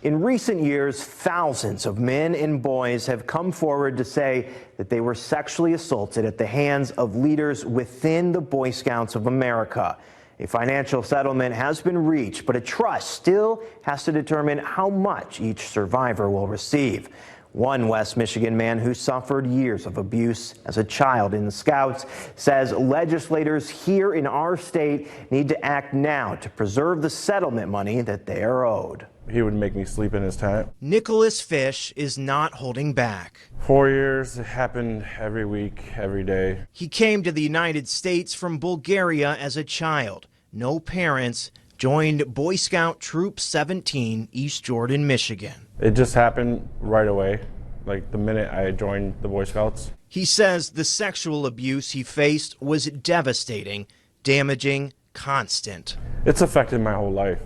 In recent years, thousands of men and boys have come forward to say that they were sexually assaulted at the hands of leaders within the Boy Scouts of America. A financial settlement has been reached, but a trust still has to determine how much each survivor will receive. One West Michigan man who suffered years of abuse as a child in the Scouts says legislators here in our state need to act now to preserve the settlement money that they are owed. He would make me sleep in his tent. Nicholas Fish is not holding back. 4 years, it happened every week, every day. He came to the United States from Bulgaria as a child. No parents. Joined Boy Scout Troop 17, East Jordan, Michigan. It just happened right away, like the minute I joined the Boy Scouts. He says the sexual abuse he faced was devastating, damaging, constant. It's affected my whole life.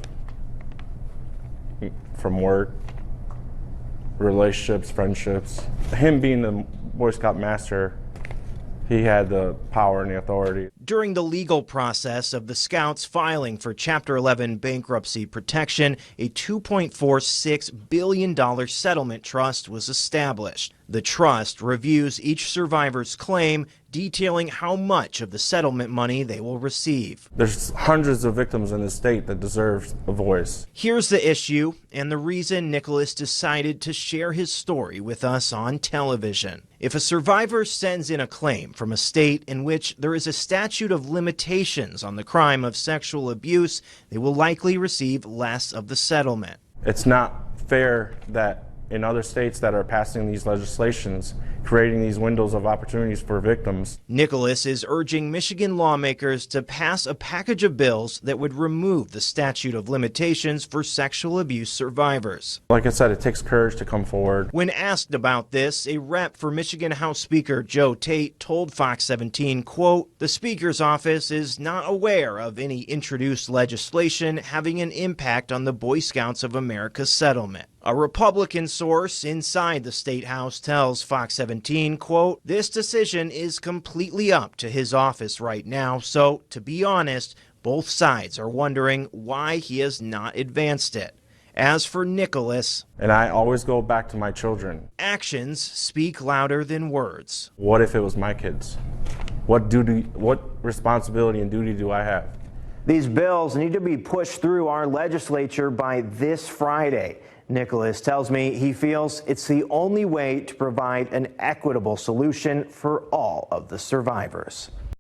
From work, relationships, friendships. Him being the Boy Scout master, he had the power and the authority. During the legal process of the Scouts filing for Chapter 11 bankruptcy protection, a $2.46 billion settlement trust was established. The trust reviews each survivor's claim, detailing how much of the settlement money they will receive. There's hundreds of victims in this state that deserve a voice. Here's the issue and the reason Nicholas decided to share his story with us on television. If a survivor sends in a claim from a state in which there is a statute of limitations on the crime of sexual abuse, they will likely receive less of the settlement. It's not fair that in other states that are passing these legislations, creating these windows of opportunities for victims. Nicholas is urging Michigan lawmakers to pass a package of bills that would remove the statute of limitations for sexual abuse survivors. Like I said, it takes courage to come forward. When asked about this, a rep for Michigan House Speaker Joe Tate told Fox 17, quote, "The Speaker's office is not aware of any introduced legislation having an impact on the Boy Scouts of America settlement." A Republican source inside the State House tells Fox 17, quote, "This decision is completely up to his office right now, so to be honest, both sides are wondering why he has not advanced it." As for Nicholas, and I always go back to my children. Actions speak louder than words. What if it was my kids? What responsibility and duty do I have? These bills need to be pushed through our legislature by this Friday. Nicholas tells me he feels it's the only way to provide an equitable solution for all of the survivors.